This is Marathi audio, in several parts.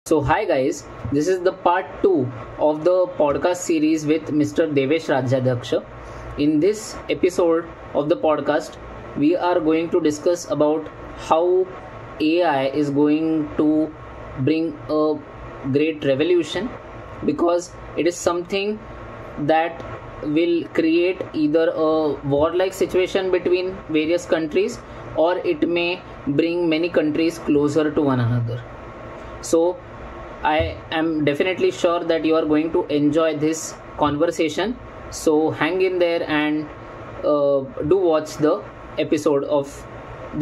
So, hi guys, this is the part 2 of the podcast series with Mr. Devesh Rajyadhaksha. In this episode of the podcast, we are going to discuss about how AI is going to bring a great revolution, because it is something that will create either a war-like situation between various countries, or it may bring many countries closer to one another. So I am definitely sure that you are going to enjoy this conversation. So hang in there and do watch the episode of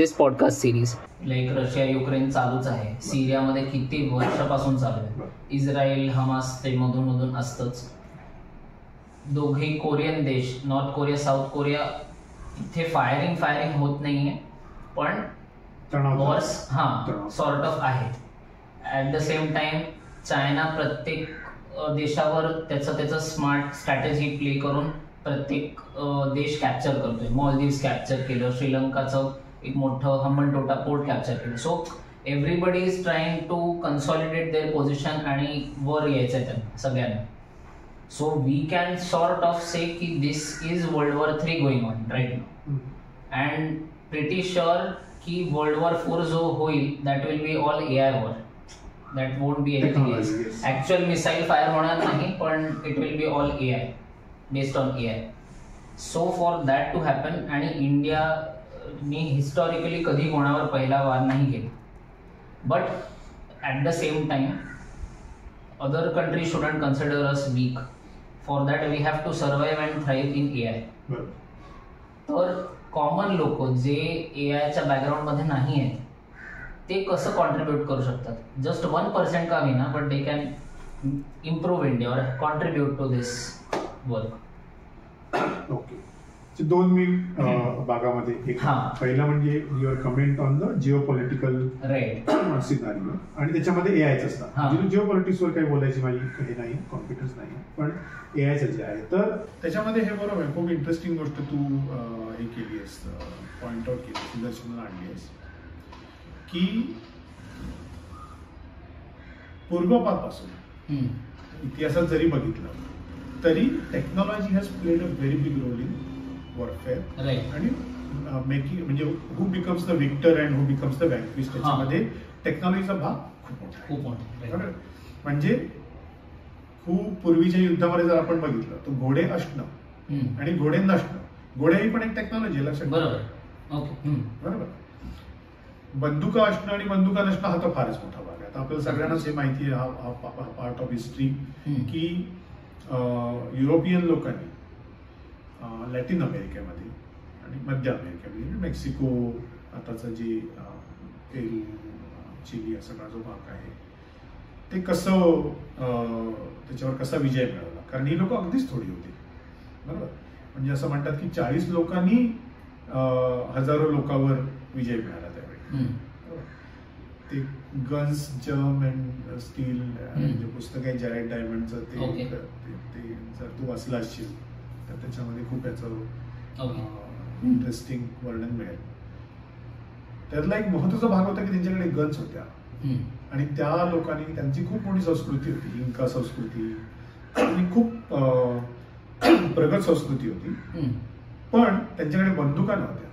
this podcast series. Like Russia Ukraine चालूच आहे, सिरियामध्ये किती वर्षापासून चालू आहे, इस्रायल हमास ते मधून मधून असतच. दोघे कोरियन देश, नॉर्थ कोरिया साऊथ कोरिया, इथे फायरिंग होत नाहीये, पण वॉर्स सॉर्ट ऑफ आहेत. At the same time China प्रत्येक देशावर त्याचं स्मार्ट स्ट्रॅटेजी प्ले करून प्रत्येक देश कॅप्चर करतोय. मॉलदीव्स कॅप्चर केलं, श्रीलंकाचं एक मोठं हंबनटोटा पोर्ट कॅप्चर केलं. So everybody is trying to consolidate their position आणि वर यायचंय त्यांना सगळ्यांना. So we can sort of say की this is world war 3 going on right now, and pretty sure की वर्ल्ड वॉर 4 जो होईल that will be all AI war. That won't be anything else. Actual missile fire होणार नाही, पण it will be all AI, based on AI. So for that to happen, आणि इंडिया नी हिस्टॉरिकली कधी कोणावर पहिला वार नाही केला, but at the same time other countries shouldn't consider us weak. For that we have to survive and thrive in AI. तर कॉमन लोक जे AI च्या बॅकग्राऊंड मध्ये नाही आहेत ते कसं कॉन्ट्रीब्यूट करू शकतात. जस्ट 1% का होईना, but they can improve India और contribute to this work. Okay, दोन मी भागामध्ये एक पहिला म्हणजे your comment on the geopolitical scenario, आणि त्याच्यामध्ये एआयच असतात. जिओ पॉलिटिक्सवर काही बोलायची माझी हे नाही, कॉन्फिडन्स नाही, पण एआयचं जे आहे तर त्याच्यामध्ये हे बरोबर आहे. खूप इंटरेस्टिंग गोष्ट तू हे केली आहेस, पॉइंट आउट केली, निदर्शनाला आणली आहेस की पूर्वपापासून इतिहासात जरी बघितलं तरी technology has played a very big role in warfare. आणि मेकिंग म्हणजे who becomes the victor and who becomes the vanquish, त्याच्यामध्ये टेक्नॉलॉजीचा भाग खूप मोठा. म्हणजे खूप पूर्वीच्या युद्धामध्ये जर आपण बघितलं तर घोडे असणं आणि घोडे नसणं, घोडे ही पण एक टेक्नॉलॉजी लक्षात. बरोबर. बंदुका असणं आणि बंदुका नसणं हा तर फारच मोठा भाग आहे. आता आपल्याला सगळ्यांनाच हे माहिती आहे, हा पार्ट ऑफ हिस्ट्री, की युरोपियन लोकांनी लॅटिन अमेरिकेमध्ये आणि मध्य अमेरिकेमध्ये, मेक्सिको, आताचं जे पेरू, चिली हा सगळा जो भाग आहे, ते कसं त्याच्यावर कसा विजय मिळवला. कारण ही लोक अगदीच थोडी होती. बरोबर. म्हणजे असं म्हणतात की 40 लोकांनी हजारो लोकांवर विजय मिळाला. ते गन्स, जर्म अँड स्टील जे पुस्तक आहे जॅरेड डायमंडचं, ते जर तू वाचला असशील तर त्याच्यामध्ये खूप याचं इंटरेस्टिंग वर्णन मिळेल. त्यातला एक महत्वाचा भाग होता की त्यांच्याकडे गन्स होत्या, आणि त्या लोकांनी, त्यांची खूप मोठी संस्कृती होती, इंका संस्कृती, आणि खूप प्रगत संस्कृती होती, पण त्यांच्याकडे बंदुका नव्हत्या.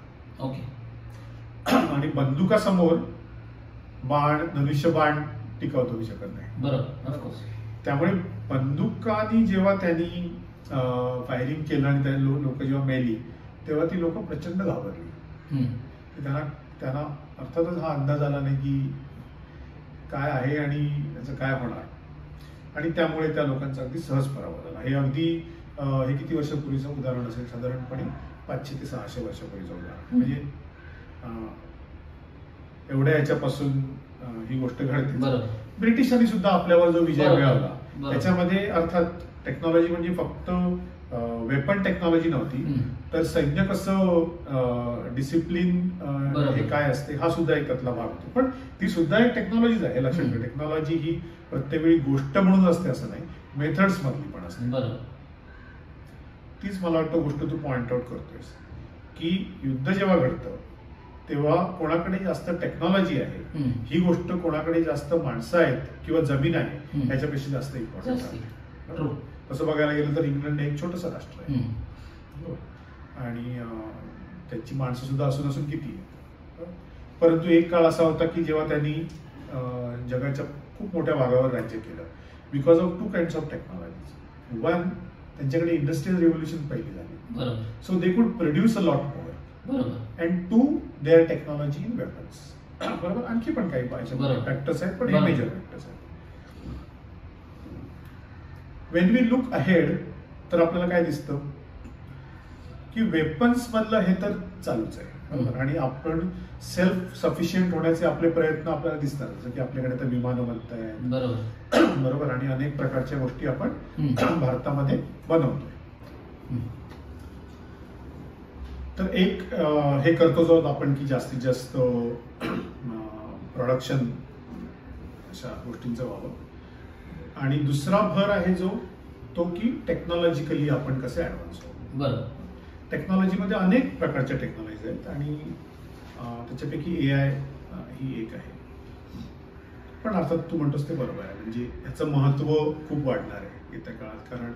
आणि बंदुकासमोर बाण, धनुष्यबाण टिकवतो शकत नाही. बरोबर. त्यामुळे बंदुकानी जेव्हा त्यांनी फायरिंग केलं आणि त्या लोक जेव्हा मेली तेव्हा ती लोक प्रचंड घाबरली. त्यांना अर्थातच हा अंदाज आला नाही की काय आहे आणि त्याचं काय होणार, आणि त्यामुळे त्या लोकांचा अगदी सहज पराभव झाला. हे अगदी हे किती वर्षापूर्वीचं उदाहरण असेल, साधारणपणे 500 ते 600 वर्षापूर्वीचं उदाहरण. म्हणजे एवढ्या याच्यापासून ही गोष्ट घडते. ब्रिटिशांनी सुद्धा आपल्यावर जो विजय मिळवला त्याच्यामध्ये अर्थात टेक्नॉलॉजी म्हणजे फक्त वेपन टेक्नॉलॉजी नव्हती, तर सैन्य कसं डिसिप्लिन हे काय असते हा सुद्धा एक त्यातला भाग होतो. पण ती सुद्धा एक टेक्नॉलॉजीच आहे, लक्षात ठेवा. टेक्नॉलॉजी ही प्रत्येक वेळी गोष्ट म्हणून असते असं नाही, मेथड्स मधली पण असते. तीच मला वाटतं गोष्ट तू पॉइंट आउट करतोयस की युद्ध जेव्हा घडतं तेव्हा कोणाकडे जास्त टेक्नॉलॉजी आहे ही गोष्ट कोणाकडे जास्त माणसं आहेत किंवा जमीन आहे ह्याच्यापेक्षा जास्त इम्पॉर्टंट आहे. तसं बघायला गेलं तर इंग्लंड हे एक छोटंसं राष्ट्र आहे आणि त्याची माणसं सुद्धा असून किती आहे. परंतु एक काळ असा होता की जेव्हा त्यांनी जगाच्या खूप मोठ्या भागावर राज्य केलं because of 2 kinds of technology. One, त्यांच्याकडे इंडस्ट्रियल रिव्होल्युशन पहिली झाली, so they could produce a lot more, and 2, their technology in weapons. बरोबर, आणखी पण काही फॅक्टर्स आहेत पण हे मेजर फॅक्टर्स आहेत. वेन वी लुक अहेड तर आपल्याला काय दिसतं की वेपन्स मधलं हे तर चालूच आहे. बरोबर, आणि आपण सेल्फ सफिशियंट होण्याचे आपले प्रयत्न आपल्याला दिसतात, जसं की आपल्याकडे तर विमानं बनतायत. बरोबर, आणि अनेक प्रकारच्या गोष्टी आपण भारतामध्ये बनवतोय. तर एक हे करतो जो आपण की जास्तीत जास्त प्रोडक्शन अशा गोष्टींचं व्हावं, आणि दुसरा भर आहे जो तो की टेक्नॉलॉजिकली आपण कसे ऍडव्हान्स होऊ. बरोबर, टेक्नॉलॉजीमध्ये अनेक प्रकारच्या टेक्नॉलॉजी आहेत आणि त्याच्यापैकी AI ही एक आहे. पण अर्थात तू म्हणतोस ते बरोबर आहे, म्हणजे याचं महत्व खूप वाढणार आहे येत्या काळात, कारण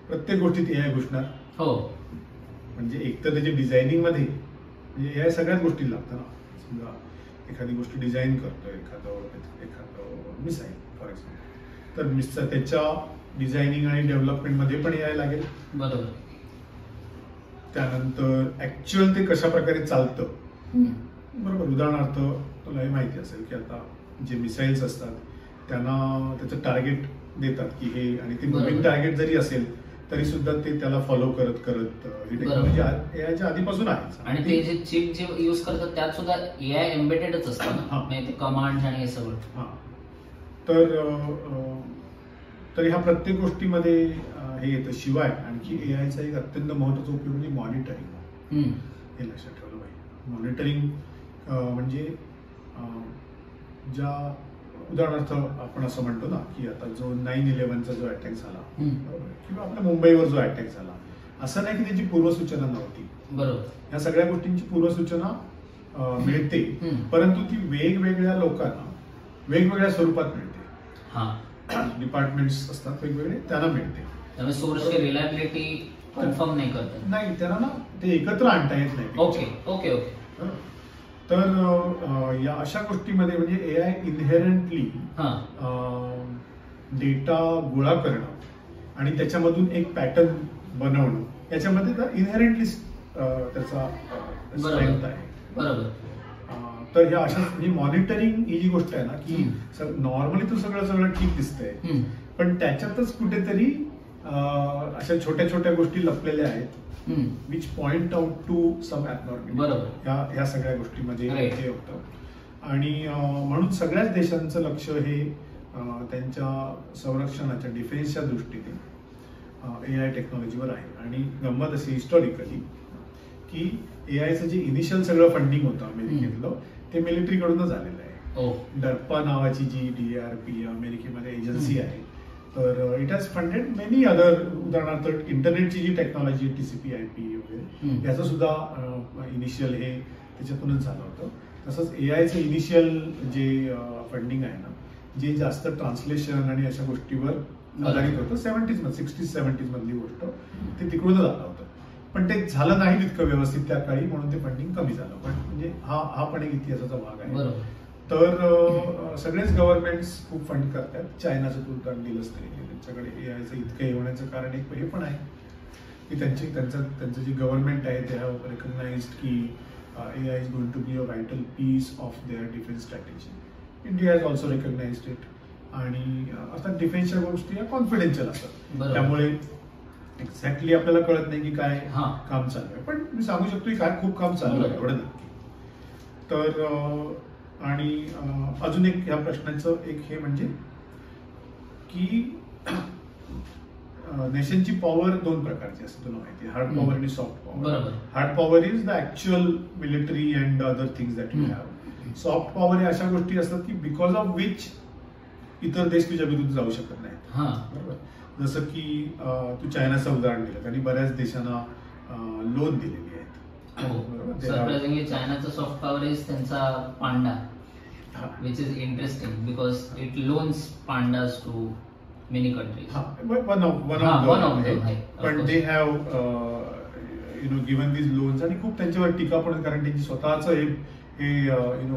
प्रत्येक गोष्टीत AI घुसणार. हो, म्हणजे एक तर त्याच्या डिझायनिंग मध्ये म्हणजे AI सगळ्याच गोष्टी लागतं ना. समजा एखादी गोष्ट डिझाईन करतोय, एखादं मिसाईल फॉर एक्झाम्पल, तर त्याच्या डिझायनिंग आणि डेव्हलपमेंट मध्ये पण AI लागेल. बरोबर. त्यानंतर ऍक्च्युअल ते कशा प्रकारे चालतं. बरोबर, उदाहरणार्थ तुला हे माहिती असेल की आता जे मिसाईल्स असतात त्यांना त्याचं टार्गेट देतात की हे, आणि ते मुव्हिंग टार्गेट जरी असेल तरी सुद्धा ते त्याला फॉलो करत ही टेक्नॉलॉजी AIच्या आधीपासून आहे. आणि ते जे चिप जे युज करतात त्यात सुद्धा AI एम्बेडेडच असतं ना, म्हणजे कमांड आणि हे सगळं. तर ह्या प्रत्येक गोष्टीमध्ये हे येतं. शिवाय आणखी AIचा एक अत्यंत महत्वाचा उपयोग म्हणजे मॉनिटरिंग. हे लक्षात ठेवलं पाहिजे. मॉनिटरिंग म्हणजे ज्या उदाहरणार्थ आपण असं म्हणतो ना की आता जो 9/11चा जो अटॅक झाला किंवा आपल्या मुंबईवर जो अटॅक झाला, असं नाही की त्याची पूर्वसूचना नव्हती. बरोबर, या सगळ्या गोष्टींची पूर्वसूचना मिळते, परंतु ती वेगवेगळ्या लोकांना वेगवेगळ्या स्वरूपात मिळते. डिपार्टमेंट्स असतात वेगवेगळे, त्यांना मिळते. त्यामुळे सोर्सची रिलायबिलिटी कन्फर्म नाही करतात. नाही, त्यांना ना ते एकत्र आणता येत नाही. Okay okay okay. तर या अशा गोष्टीमध्ये म्हणजे AI इनहेरंटली डेटा गोळा करणं आणि त्याच्यामधून एक पॅटर्न बनवणं, याच्यामध्ये इनहेरंटली त्याचा स्ट्रेंथ आहे. बरोबर. तर ह्या अशा म्हणजे मॉनिटरिंग ही जी गोष्ट आहे ना की नॉर्मली तर सगळं ठीक दिसतंय, पण त्याच्यातच कुठेतरी अशा छोट्या छोट्या गोष्टी लपलेल्या आहेत which point out to some abnormality. बरोबर, या सगळ्या गोष्टीमध्ये हे होतं. आणि म्हणून सगळ्याच देशांचं लक्ष हे त्यांच्या संरक्षणाच्या डिफेन्सच्या दृष्टीने AI टेक्नॉलॉजीवर आहे. आणि गंमत अशी हिस्टॉरिकली की AIचं जे इनिशियल सगळं फंडिंग होतं अमेरिकेतलं ते मिलिटरीकडूनच आलेलं आहे. डर्पा नावाची जी DARP अमेरिकेमध्ये एजन्सी आहे, तर it has funded many other. उदाहरणार्थ इंटरनेटची जी टेक्नॉलॉजी TCP/IP वगैरे याचं सुद्धा इनिशियल हे त्याच्यातूनच झालं होतं. तसंच AIचं इनिशियल जे फंडिंग आहे ना, जे जास्त ट्रान्सलेशन आणि अशा गोष्टीवर आधारित होतं 60s-70s मधली गोष्ट, ते तिकडूनच आलं होतं. पण ते झालं नाही तितकं व्यवस्थित त्या काळी, म्हणून ते फंडिंग कमी झालं. पण म्हणजे हा पण एक इतिहासाचा भाग आहे. तर सगळेच गव्हर्नमेंट्स खूप फंड करतात. चायनाचं तू उदाहरण दिलंच तरी, त्यांच्याकडे AIचं इतकं हे होण्याचं कारण एक हे पण आहे की त्यांचं जे गव्हर्नमेंट आहे ते हॅव रिकग्नाइज्ड की AI is going to be a vital piece of their defence strategy. India has also recognised it. आणि अर्थात डिफेन्सच्या गोष्टी या कॉन्फिडेन्शियल असतात, त्यामुळे एक्झॅक्टली आपल्याला कळत नाही की काय काम चालू आहे. पण मी सांगू शकतो की काय खूप काम चालू आहे, एवढं नक्की. तर आणि अजून एक ह्या प्रश्नाचं एक हे म्हणजे की नेशनची पॉवर 2 प्रकारची असते, तुला माहिती आहे, हार्ड पॉवर आणि soft power. Hard power is the actual military and other things that you have. Soft power हे अशा गोष्टी असतात की बिकॉज ऑफ विच इतर देश तुझ्या विरुद्ध जाऊ शकत नाहीत. बरोबर, जसं की तू चायनाचं उदाहरण दिलं, त्यांनी बऱ्याच देशांना लोन दिलेली आहेत सरप्राइजिंगली चायनाचा सॉफ्ट पॉवर इज त्यांचा Panda, which is interesting because it loans pandas to many countries. One of them. But they have given these loans आणि खूप त्यांच्यावर टीका पण, कारण त्यांची स्वतःच हे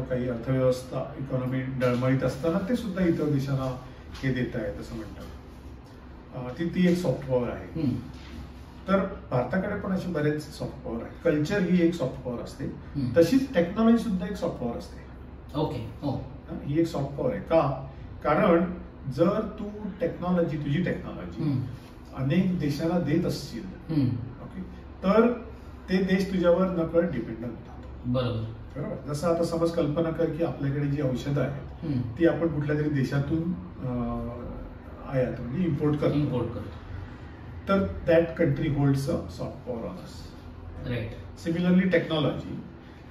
काही अर्थव्यवस्था इकॉनॉमी डळमळीत असताना ते सुद्धा इतर देशांना हे देत आहेत असं म्हणतात. ती एक सॉफ्ट पॉवर आहे. तर भारताकडे पण असे बरेच सॉफ्ट पॉवर आहे. कल्चर ही एक सॉफ्ट पॉवर असते, तशीच टेक्नॉलॉजी सुद्धा एक सॉफ्ट पॉवर असते. ही एक सॉफ्ट पॉवर आहे. का? कारण जर तू तुझी टेक्नॉलॉजी अनेक देशांना देत असशील, ओके, तर ते देश तुझ्यावर नकळत डिपेंडंट होतात. बरोबर. जसं आता समज कल्पना कर की आपल्याकडे जी औषधं आहेत ती आपण कुठल्या तरी देशातून आयात म्हणजे इम्पोर्ट करतो, तर that country holds a soft power on us. Similarly technology,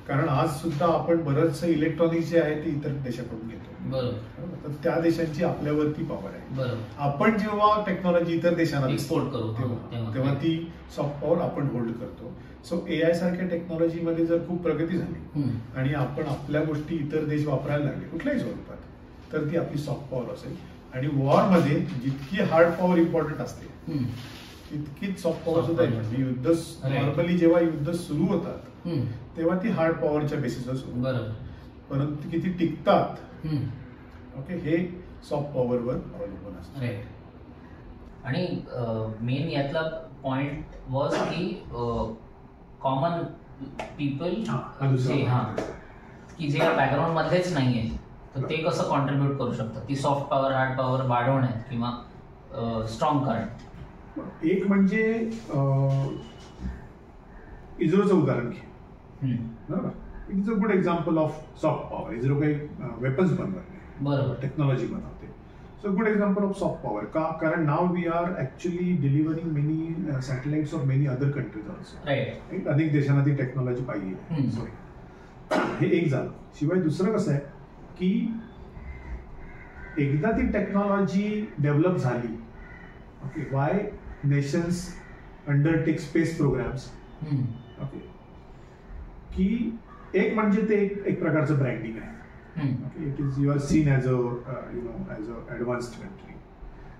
कारण आज सुद्धा आपण बरंचसं इलेक्ट्रॉनिक्स जे आहे ते इतर देशाकडून घेतो. बरोबर. तर त्या देशांची आपल्यावरती पॉवर आहे. आपण जेव्हा टेक्नॉलॉजी इतर देशांना एक्सपोर्ट करतो तेव्हा ती सॉफ्ट पॉवर आपण होल्ड करतो. सो AI सारख्या टेक्नॉलॉजीमध्ये जर खूप प्रगती झाली आणि आपण आपल्या गोष्टी इतर देश वापरायला लागले कुठल्याही स्वरूपात, तर ती आपली सॉफ्ट पॉवर असेल. आणि वॉरमध्ये जितकी हार्ड पॉवर इम्पॉर्टंट असते तितकीच सॉफ्ट पॉवर सुद्धा इम्पॉर्टंट. युद्ध नॉर्मली जेव्हा युद्ध सुरू होतात तेव्हा ती हार्ड पॉवरच्या बेसिसवर सुरू, परंतु किती टिकतात ओके हे सॉफ्ट पॉवरवर अवलंबून असतं. आणि मेन यातला पॉइंट वॉज की कॉमन पीपल की जे बॅकग्राऊंड मधलेच नाहीये, तर ते कसं कॉन्ट्रीब्युट करू शकतात ती सॉफ्ट पॉवर हार्ड पॉवर वाढवण्यात किंवा स्ट्रॉंग करण्यात. एक म्हणजे इस्रोचं उदाहरण घे. बरोबर. It is a good example of soft power. ISRO काही वेपन्स बनवत नाही, टेक्नॉलॉजी बनवते. So good example of soft power. का? कारण नाव we are actually delivering many satellites of many other countries also. अनेक देशांना ती टेक्नॉलॉजी पाहिजे. हे एक झालं. शिवाय दुसरं कसं आहे की एकदा ती टेक्नॉलॉजी डेव्हलप झाली, okay, why nations undertake space programmes, okay, की एक म्हणजे ते एक प्रकारचं ब्रँडिंग आहे. It is you are seen as a advanced country.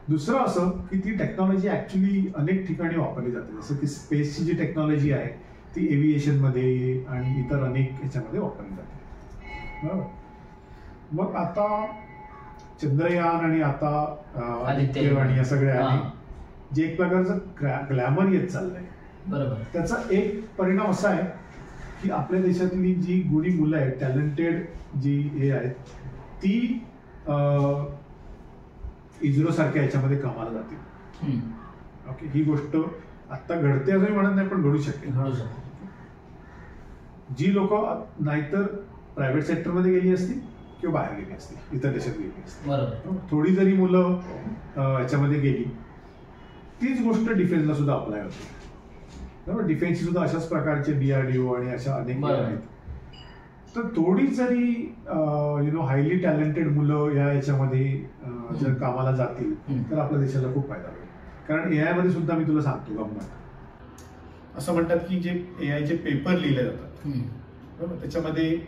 दुसरं असं की ती टेक्नॉलॉजी ऍक्च्युली अनेक ठिकाणी वापरली जाते. जसं की स्पेसची जी टेक्नॉलॉजी आहे ती एव्हिएशनमध्ये आणि इतर अनेक ह्याच्यामध्ये वापरली जाते. बरोबर. मग आता चंद्रयान आणि आता आदित्य आणि या सगळ्या जे एक प्रकारचं ग्लॅमर येत चाललंय, बरोबर, त्याचा एक परिणाम असा आहे की आपल्या देशातली जी गुणी मुलं आहेत, टॅलेंटेड जी हे आहेत, ती इस्रो सारख्या याच्यामध्ये कामाला जातील. ओके, ही गोष्ट आता घडते असं मी म्हणत नाही, पण घडू शकते. जी लोक नाहीतर प्रायव्हेट सेक्टरमध्ये गेली असती किंवा बाहेर गेली असती, इतर देशात गेली असती. थोडी जरी मुलं याच्यामध्ये गेली, तीच गोष्ट डिफेन्सला सुद्धा अप्लाय होते. बरोबर. डिफेन्सची सुद्धा अशाच प्रकारचे DRDO आणि अशा अनेक आहेत. तर थोडी जरी हायली टॅलेंटेड मुलं या याच्यामध्ये जर कामाला जातील तर आपल्या देशाला खूप फायदा होईल. कारण AI मध्ये सुद्धा मी तुला सांगतो गंमत, असं म्हणतात की जे AI चे पेपर लिहिले जातात, बरोबर, त्याच्यामध्ये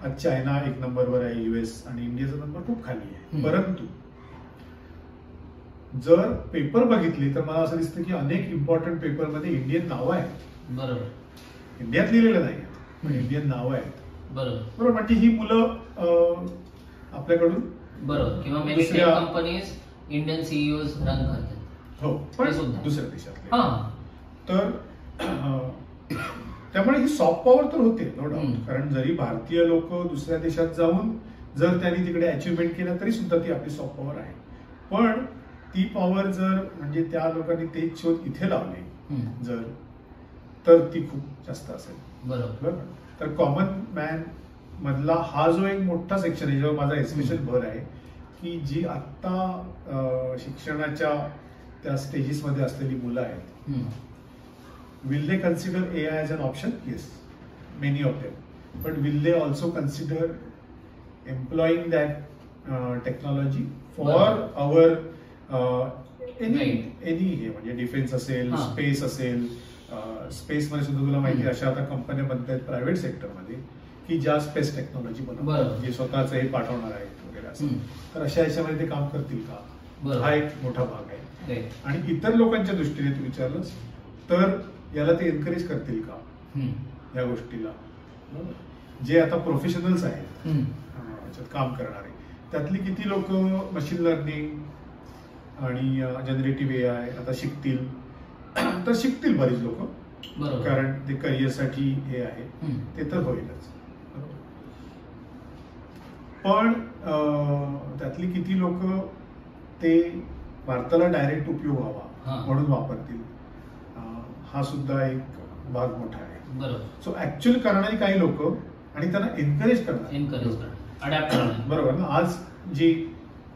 आज चायना 1 नंबरवर आहे, US आणि इंडियाचा नंबर खूप खाली आहे. परंतु जर पेपर बघितले तर मला असं दिसतं की अनेक इम्पॉर्टंट पेपर मध्ये इंडियन नावं आहेत. बरोबर. इंडियात लिहिलेलं नाही पण इंडियन नावं आहेत. बरोबर. म्हणजे ही मुलं आपल्याकडून, बरोबर, किंवा दुसऱ्या कंपनीज इंडियन CEOs रन करतात. हो, पण दुसऱ्या देशातले. तर त्यामुळे ही सॉफ्ट पॉवर तर होते, नो डाऊट. कारण जरी भारतीय लोक दुसऱ्या देशात जाऊन जर त्यांनी तिकडे अचिव्हमेंट केलं तरी सुद्धा ती आपली सॉफ्ट पॉवर आहे. पण ती पॉवर जर म्हणजे त्या लोकांनी तेच शोध इथे लावले जर, तर ती खूप जास्त असेल. बरोबर. तर कॉमन मॅन मधला हा जो एक मोठा सेक्शन आहे, जेव्हा माझा स्पेशल भर आहे की जी आत्ता शिक्षणाच्या त्या स्टेजेस मध्ये असलेली मुलं आहेत, will they consider AI as an option? Yes, many of them. But will they also consider employing that technology for our any हे म्हणजे डिफेन्स असेल, स्पेस असेल, स्पेसमध्ये सुद्धा तुला माहिती अशा आता कंपन्या बनत आहेत प्रायव्हेट सेक्टरमध्ये की ज्या स्पेस टेक्नॉलॉजी बनवतात, जे स्वतःच हे पाठवणार आहेत वगैरे असं. तर अशा याच्यामध्ये ते काम करतील का, हा एक मोठा भाग आहे. आणि इतर लोकांच्या दृष्टीने तू विचारलंस तर याला ते एनकरेज करतील का या गोष्टीला. जे आता प्रोफेशनल्स आहेत याच्यात काम करणारे, त्यातली किती लोक मशीन लर्निंग आणि जनरेटिव्ह AI आता शिकतील, तर शिकतील बरीच लोक, कारण ते करिअरसाठी हे आहे, ते तर होईलच. पण त्यातली किती लोक ते भारताला डायरेक्ट उपयोग व्हावा म्हणून वापरतील, हा सुद्धा एक भाग मोठा आहे. सो ऍक्च्युअली करणारी काही लोक आणि त्यांना एनकरेज करणार, बरोबर ना. आज जी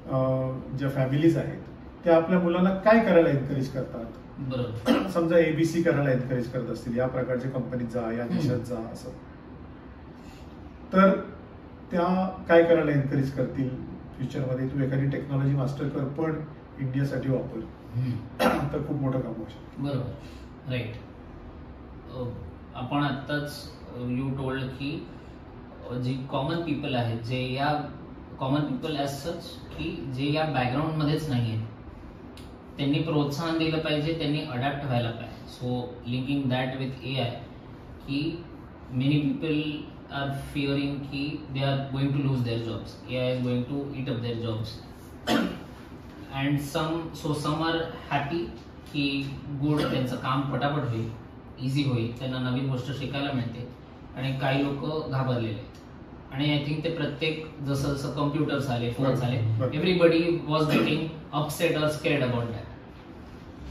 ज्या फॅमिलीज आहेत त्या आपल्या मुलांना काय करायला एनकरेज करतात, समजा ABC करायला एनकरेज करत असतील, या प्रकारच्या कंपनीत जा, या देशात जा असं, तर त्या काय करायला एनकरेज करतील फ्युचरमध्ये, तू एखादी टेक्नॉलॉजी मास्टर कर पण इंडियासाठी वापर, तर खूप मोठं काम होऊ शकतं. बरोबर, राईट. आपण आत्ताच यू टोल्ड की जी कॉमन पीपल आहेत, जे या कॉमन पीपल ॲज सच की जे या बॅकग्राऊंडमध्येच नाही आहेत, त्यांनी प्रोत्साहन दिलं पाहिजे, त्यांनी अडॅप्ट व्हायला पाहिजे. So linking that with AI की मेनी पीपल आर फिअरिंग की they are going to lose their jobs, AI is going to eat up their jobs, and some are happy की गुड, त्यांचं काम पटापट होईल, इझी होईल, त्यांना नवीन गोष्ट शिकायला मिळते. आणि काही लोक घाबरलेले, आणि आय थिंक ते प्रत्येक जसं जसं कम्प्युटर्स आले, फोन्स आले, एव्हरीबडी वॉज गेटिंग अपसेट और स्केर्ड अबाउट दॅट.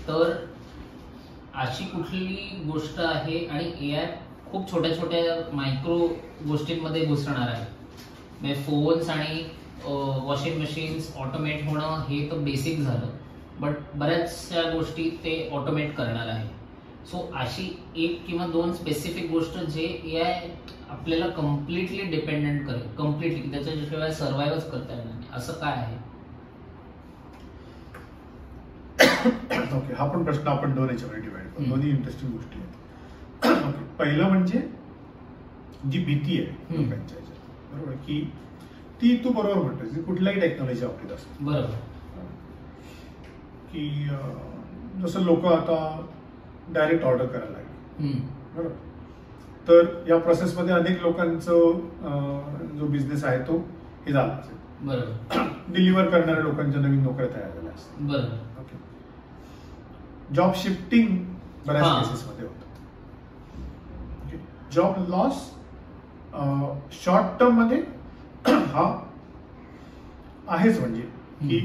तर अशी कुठली गोष्ट आहे, आणि AI खूप छोट्या छोट्या मायक्रो गोष्टींमध्ये घुसणार आहे. म्हणजे फोन्स आणि वॉशिंग मशीन्स ऑटोमेट होणं हे तर बेसिक झालं, बट बऱ्याचशा गोष्टी ते ऑटोमेट करणार आहे. सो अशी एक किंवा दोन स्पेसिफिक गोष्ट जे AI आपल्याला कम्प्लिटली डिपेंडंट करेल, कम्प्लिटली त्याच्याशिवाय सर्व्हाइव्हच करता येणार नाही, असं काय आहे? ओके, हा पण प्रश्न आपण दोन याच्यामध्ये डिवाइड करू, दोन्ही इंटरेस्टिंग गोष्टी आहेत. ओके, पहिलं म्हणजे जी भीती आहे लोकांच्या याच्यात, बरोबर, की ती तू बरोबर म्हणतोस की कुठल्याही टेक्नॉलॉजी वापरत असते, बरोबर, की जसं लोक आता डायरेक्ट ऑर्डर करायला लागले, बरोबर. तर या प्रोसेसमध्ये अनेक लोकांचं जो बिझनेस आहे तो हे झाला असेल, बरोबर. डिलिव्हर करणाऱ्या लोकांच्या नवीन नोकऱ्या तयार झाल्या असतील, बरोबर. ओके. जॉब शिफ्टिंग बऱ्याच केसेसमध्ये होतं. जॉब लॉस शॉर्ट टर्म मध्ये हा आहेच, म्हणजे की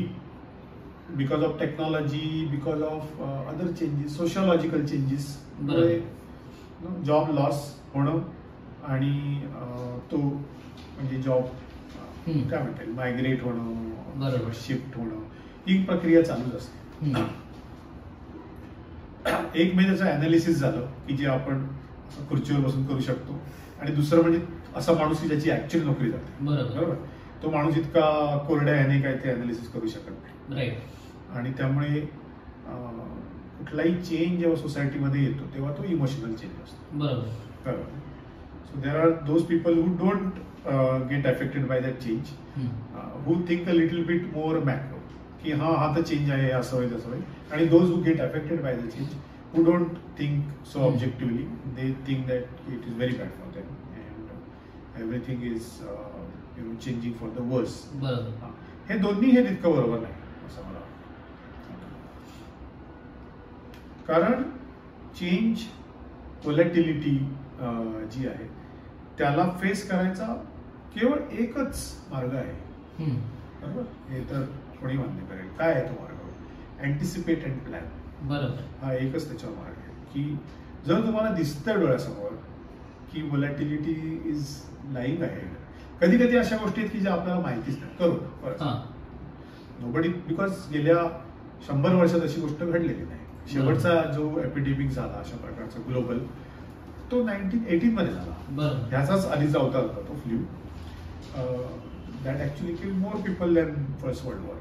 because of technology, because of other changes, sociological changes, job loss होणं आणि तो म्हणजे जॉब काय म्हणता येईल, मायग्रेट होणं, शिफ्ट होणं, ही प्रक्रिया चालूच असते. एक म्हणजे त्याचं अनालिसिस झालं की जे आपण खुर्चीवर बसून करू शकतो, आणि दुसरं म्हणजे असा माणूस की ज्याची ऍक्च्युअली नोकरी जाते, बरोबर. तो माणूस इतका कोरड्या याने काय ते अनालिसिस करू शकत नाही, आणि त्यामुळे कुठलाही चेंज जेव्हा सोसायटीमध्ये येतो तेव्हा तो इमोशनल चेंज असतो, बरोबर. So there are those people who don't get affected by that change, who think a little bit more macro, की हा तर चेंज आहे, असं होईल तसं होईल, आणि those who get affected by the change who don't think so objectively, they think that it is very bad for them and everything is changing for the worse. बरोबर. हे दोन्ही हे तितकं बरोबर नाही असं मला वाटतं, कारण चेंज, व्होलॅटिलिटी जी आहे त्याला फेस करायचा केवळ एकच मार्ग आहे, बरोबर. हे तर कोणी मान्य करेल. काय आहे तो मार्ग? अँटिसिपेट अँड प्लॅन, बरोबर. हा एकच त्याच्यावर मार्ग आहे की जर तुम्हाला दिसतंय डोळ्यासमोर की व्होलॅटिलिटी इज लाईंग अहेड, कधी कधी अशा गोष्टी आहेत की ज्या आपल्याला माहितीच नाही, करू नोबडी, बिकॉज गेल्या 100 वर्षात अशी गोष्ट घडलेली नाही. शेवटचा जो एपिडेमिक झाला अशा प्रकारचा ग्लोबल, तो 1918 मध्ये झाला, ह्याचाच आधीचा अवतार होता तो flu, that actually killed more people than first world war.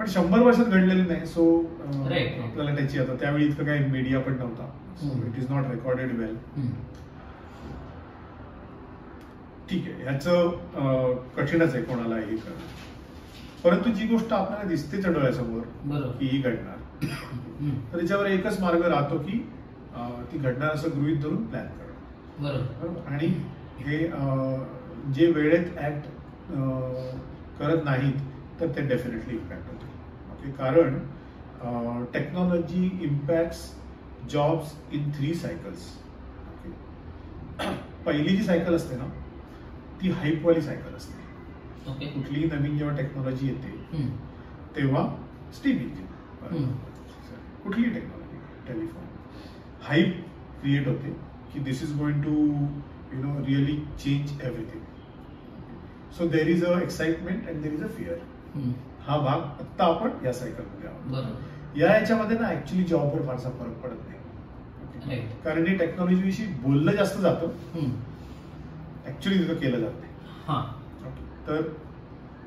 पण 100 वर्षात घडलेलं नाही. सो आपल्याला त्याची आता त्यावेळी इतकं काही मीडिया पण नव्हता. इट इज नॉट रेकॉर्डेड वेल. ठीक आहे, ह्याचं कठीणच आहे कोणालाही करणं. परंतु जी गोष्ट आपल्याला दिसतेच डोळ्यासमोर की ही घडणार, तर त्याच्यावर एकच मार्ग राहतो की ती घडणार असं गृहीत धरून प्लॅन करणं. बरोबर. आणि हे जे वेळेत ऍक्ट करत नाहीत तर ते डेफिनेटली इम्पॅक्ट होते. ओके, कारण technology impacts jobs in 3 cycles. पहिली जी सायकल असते ना ती हाईपवाली सायकल असते. कुठलीही नवीन जेव्हा टेक्नॉलॉजी येते तेव्हा स्टीम इंजिन, कुठलीही टेक्नॉलॉजी, टेलिफोन, हाईप क्रिएट होते की this is going to really change everything. So there is a excitement and there is a fear. हा भाग आत्ता आपण या सायकलमध्ये आहोत. याच्यामध्ये ना ऍक्च्युली जॉबवर फारसा फरक पडत नाही, कारण ही टेक्नॉलॉजी विषयी बोललं जास्त जातं, ऍक्च्युली तिथं केलं जात नाही. तर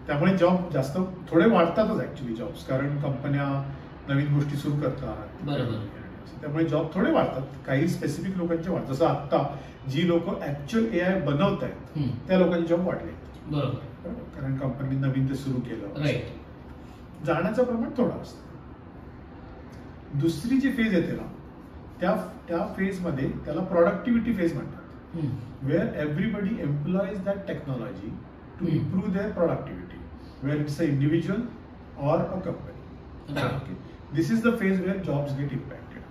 त्यामुळे जॉब जास्त थोडे वाढतातच ऍक्च्युली जॉब्स, कारण कंपन्या नवीन गोष्टी सुरू करतात. त्यामुळे जॉब थोडे वाढतात, काही स्पेसिफिक लोकांचे वाढतात. जसं आता जी लोक ऍक्च्युअल AI बनवत आहेत त्या लोकांचे जॉब वाढले, कारण कंपनी नवीन ते सुरू केलं. जाण्याचं प्रमाण थोडं असतं. दुसरी जी फेज येते ना त्या फेज मध्ये त्याला प्रोडक्टिव्हिटी फेज म्हणतात, where everybody employs that technology to improve their productivity, whether it's an individual or a company. Okay. This is the phase where jobs get impacted.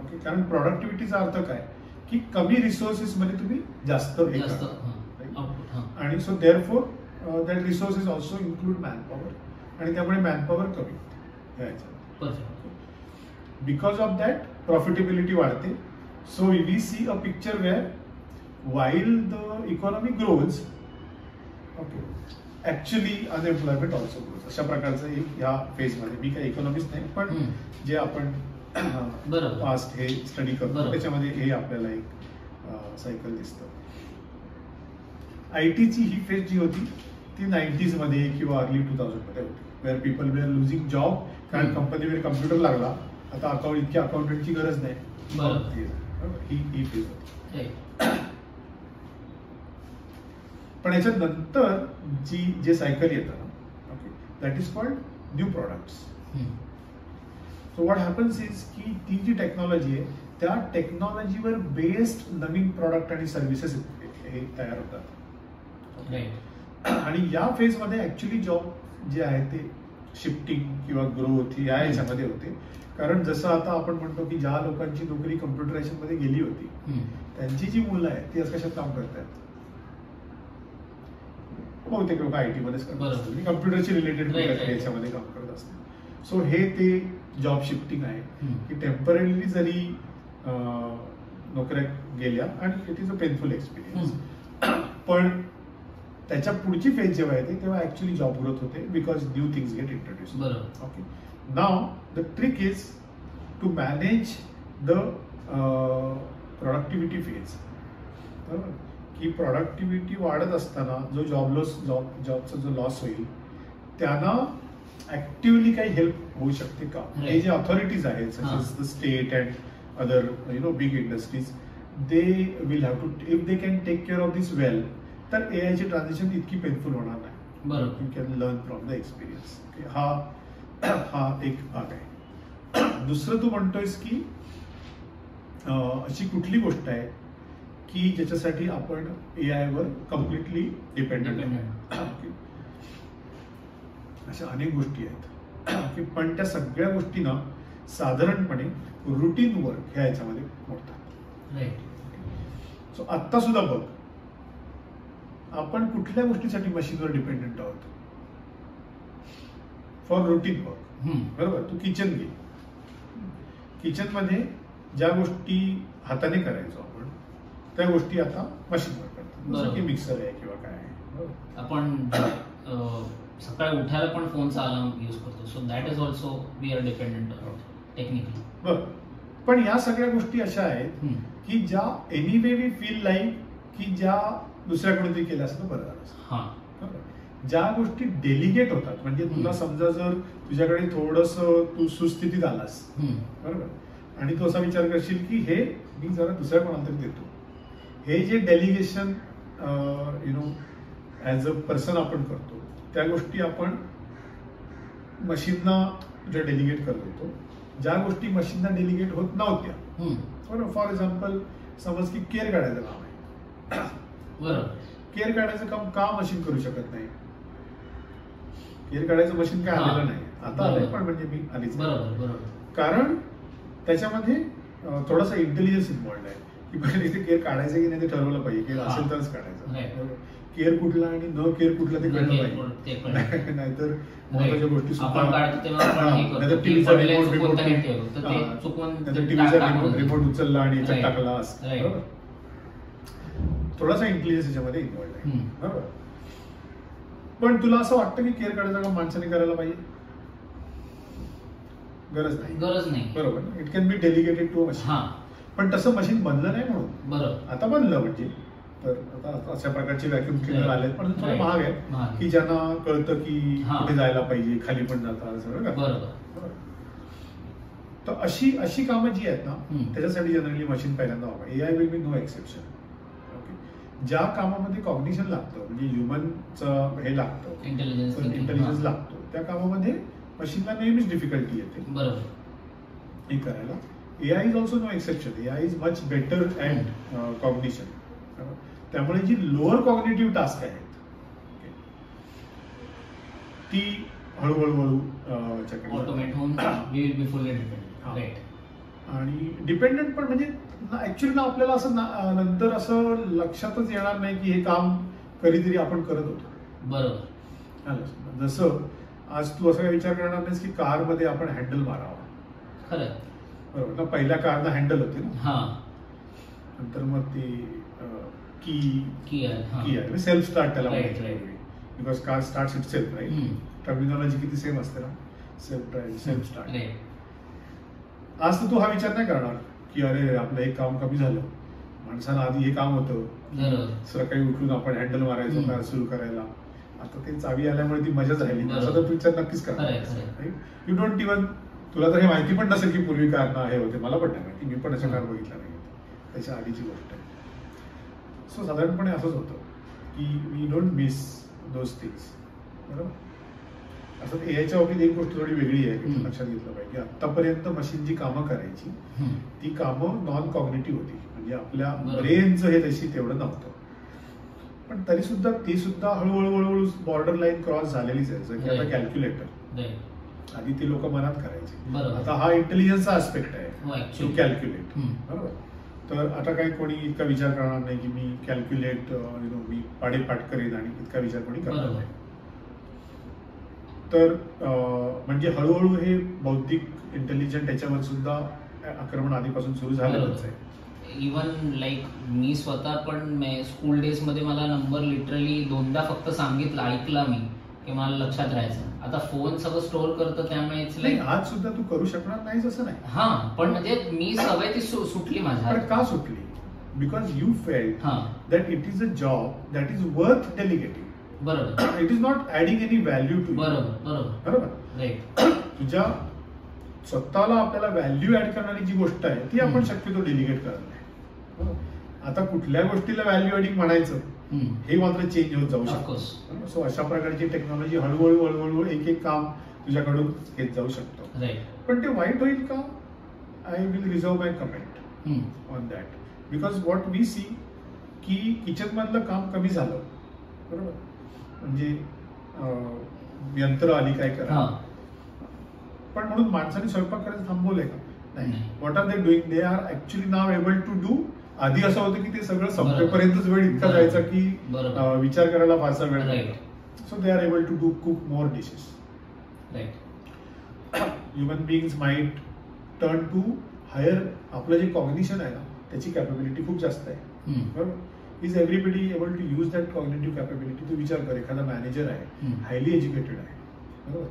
Okay. कारण प्रोडक्टिव्हिटीचा अर्थ काय की कमी रिसोर्सेस मध्ये तुम्ही जास्त आणि so therefore that resources also include manpower, आणि त्यामुळे मॅनपॉवर कमी होते. बिकॉज ऑफ दॅट प्रॉफिटेबिलिटी वाढते. So we see a picture where while the economy grows, actually unemployment also grows. अशा प्रकारचं ह्या फेज मध्ये, मी काही इकॉनॉमिस्ट नाही पण जे आपण पास्ट हे स्टडी करतो त्याच्यामध्ये हे आपल्याला एक सायकल दिसतं. आयटीची ही फेज जी होती ती 90s मध्ये किंवा अर्ली 2000 मध्ये होती, where people were losing job, कारण कंपनीवर कम्प्युटर लागला, आता इतक्या अकाउंटंटची गरज नाही. ही फेज होती. पण याच्या नंतर जे सायकल येतं ना, that is called new products. So what happens is की ती जी टेक्नॉलॉजी आहे त्या टेक्नॉलॉजीवर बेस्ड नवीन प्रॉडक्ट आणि सर्व्हिसेस हे तयार होतात. आणि या फेज मध्ये ऍक्च्युली जॉब जे आहे ते शिफ्टिंग किंवा ग्रोथ या याच्यामध्ये होते. कारण जसं आता आपण म्हणतो की ज्या लोकांची नोकरी कम्प्युटरायझेशन मध्ये गेली होती त्यांची जी मुलं आहेत ती आज कशात काम करतात, बहुतेक लोक IT मध्येच करत असतात, कम्प्युटरशी रिलेटेड याच्यामध्ये काम करत असतात. सो हे ते जॉब शिफ्टिंग आहे की टेम्पररीली जरी नोकऱ्या गेल्या आणि it is a painful experience, पण त्याच्या पुढची फेज जेव्हा येते तेव्हा ऍक्च्युली जॉब ग्रोथ होते because new things get introduce. Okay, now the trick is to manage the productivity phase. की प्रोडक्टिव्हिटी वाढत असताना जो जॉबचा जो लॉस होईल त्यांना ऍक्टिव्हली काही हेल्प होऊ शकते का. हे जे ऑथॉरिटीज आहेत such as the state and other big industries, they will have to, if they can take care of this well, तर AI ची ट्रान्झिशन इतकी पेनफुल होणार नाही. You can learn from the experience. हा एक भाग आहे. दुसरं तू म्हणतोयस की अशी कुठली गोष्ट आहे की ज्याच्यासाठी आपण AI वर कम्प्लिटली डिपेंडेंट आहोत. अशा अनेक गोष्टी आहेत, पण त्या सगळ्या गोष्टींना साधारणपणे रुटीन वर्क ह्या याच्यामध्ये मोडतात. सो आत्ता सुद्धा बघ आपण कुठल्या गोष्टीसाठी मशीनवर डिपेंडेंट आहोत, फॉर रुटीन वर्क. बरोबर, तू किचन घे, किचन मध्ये ज्या गोष्टी हाताने करायचो आपण त्या गोष्टी आता मशीनवर करतात, जसं की मिक्सर आहे किंवा काय आहे. आपण सकाळी उठायला पण फोनचा अलार्म यूज करतो, so that is also we are dependent technically. बरं, पण या सगळ्या गोष्टी अशा आहेत की ज्या एनिवे वी फील लाईक की ज्या दुसऱ्या कोणीतरी केल्या असतं बरं झालं. ज्या गोष्टी डेलिगेट होतात, म्हणजे तुला समजा जर तुझ्याकडे थोडस तू सुस्थितीत आलास बरोबर, आणि तू असा विचार करशील की हे मी जरा दुसऱ्या कोणाला तरी देतो, हे जे डेलिगेशन ऍज अ पर्सन आपण करतो त्या गोष्टी आपण मशीनना जे डेलिगेट करत होतो. ज्या गोष्टी मशीनना डेलिगेट होत नव्हत्या बरोबर, फॉर एक्झाम्पल समज की केअर काढायचं काम आहे बरोबर, केअर काढायचं काम का मशीन करू शकत नाही? केअर काढायचं मशीन काय आलेलं नाही, आता आलंय पण म्हणजे मी आलीच, कारण त्याच्यामध्ये थोडासा इंटेलिजन्स इन्व्हॉल्ड आहे की पहिले इथे केअर काढायचं की नाही ते ठरवलं पाहिजे, केअर असेल तरच काढायचं, केअर कुठला आणि न केअर कुठला ते कळलं पाहिजे, नाहीतर महत्वाच्या गोष्टी रिमोट उचलला आणि याच्यात टाकला बरोबर, थोडासा इंटेलिजन्स याच्यामध्ये इन्व्हॉल्ड आहे बरोबर. पण तुला असं वाटतं की केअर काढायचं काम माणसाने करायला पाहिजे? गरज नाही बरोबर. It can be delegated to machine, पण तसं मशीन बनलं नाही म्हणून बरोबर, आता बनलं म्हणजे तर आता अशा प्रकारचे व्हॅक्युम क्लिनर आले, पण थोडे महाग आहे की ज्यांना कळतं की कुठे जायला पाहिजे, खाली पण जातात सगळं बरोबर. तर अशी कामं जी आहेत ना त्याच्यासाठी जनरली मशीन पहिल्यांदा वापरा. AI will be no exception. ज्या कामामध्ये कॉग्निशन लागतं म्हणजे ह्युमनचं हे लागतं, इंटेलिजन्स लागतो, त्या कामामध्ये मशीनला नेहमीच डिफिकल्टी येते बरोबर हे करायला. AI is also no exception. AI is much better at cognition. त्यामुळे जी लोअर कॉग्निटिव्ह टास्क आहेत ती हळूहळू ऑटोमेट होऊन we will be fully dependent. आणि डिपेंडंट पण म्हणजे ऍक्च्युअली ना आपल्याला असं नंतर असं लक्षातच येणार नाही की हे काम कधीतरी आपण करत होतो बरोबर. जसं आज तू असा विचार करणार नाहीस की कार मध्ये आपण हँडल मारावा खरं बरोबर ना. पहिल्या कारना हँडल होते ना, नंतर मग ते की आहे सेल्फ स्टार्ट त्याला because car start itself right. Terminology किती सेम असते ना, सेल्फ स्टार्ट. आज तर तू हा विचार नाही करणार की अरे आपलं एक काम कमी झालं, माणसाला आधी हे काम होतं सकाळी उठून आपण हँडल मारायचो कार सुरू करायला, आता ते चावी आल्यामुळे ती मजाच राहिली, असं तर तू विचार नक्कीच करणार. यू डोंट इव्हन, तुला तर हे माहिती पण नसेल की पूर्वी कार हे होते, मला पण नाही माहिती, मी पण अशा कार बघितल्या नाही, त्याच्या आधीची गोष्ट आहे. सो साधारणपणे असंच होतं की we don't miss those things बरोबर. असं एआयच्या बाबतीत एक गोष्ट थोडी वेगळी आहे की लक्षात घेतलं पाहिजे. आतापर्यंत मशीन जी कामं करायची ती कामं नॉन कॉग्निटिव्ह होती, म्हणजे आपल्या ब्रेनचं हे तशी तेवढं नव्हतं, पण तरी सुद्धा ती सुद्धा हळूहळू बॉर्डर लाईन क्रॉस झालेलीच आहे. जर की आता कॅल्क्युलेटर, आधी ते लोक मनात करायचे, आता हा इंटेलिजन्सचा आस्पेक्ट आहे टू कॅल्क्युलेट बरोबर. तर आता काही कोणी इतका विचार करणार नाही की मी कॅल्क्युलेट मी पाडेपाठ करेन आणि इतका विचार कोणी करणार नाही. तर म्हणजे हळूहळू हे बौद्धिक इंटेलिजंट याच्यावर सुद्धा आक्रमण आधीपासून सुरू झालेलंच आहे. इव्हन लाईक मी स्वतः पण स्कूल डेज मध्ये मला नंबर लिटरली 2दा फक्त सांगितलं, ऐकला मी की मला लक्षात राहायचं. आता फोन सगळं स्टोअर करतं त्यामुळे आज सुद्धा तू करू शकणार नाहीस असं नाही. पण म्हणजे मी सवय ती सुटली माझ्या. का सुटली? Because you felt that it is a job that is worth delegating बरोबर. It is not adding any value to बरोबर. तुझ्या स्वतःला आपल्याला व्हॅल्यू ऍड करणारी जी गोष्ट आहे ती आपण शक्यतो डेलिगेट करत नाही. आता कुठल्या गोष्टीला व्हॅल्यू ऍडिंग म्हणायचं हे मात्र चेंज होत जाऊ शकतो. सो अशा प्रकारची टेक्नॉलॉजी हळूहळू एक काम तुझ्याकडून घेत जाऊ शकतो. पण ते वाईट होईल का? I will reserve my comment on that. Because what we see की किचन मधलं काम कमी झालं बरोबर, म्हणजे यंत्र आली काय करा, पण म्हणून माणसाने स्वयंपाक करायचं थांबवलंय का? नाही. What are they doing? They are actually now able to do. आधी असं होतं की ते सगळं संपेपर्यंतच वेळ इतका जायचा की विचार करायला फारसा वेळ नाही. So they are able to do cook more dishes. Human beings might turn to higher. आपलं जे कॉग्निशन आहे ना त्याची कॅपेबिलिटी खूप जास्त आहे बरोबर. Is everybody able to use that cognitive capability? तू विचार कर, एखादा मॅनेजर आहे, हायली एज्युकेटेड आहे बरोबर,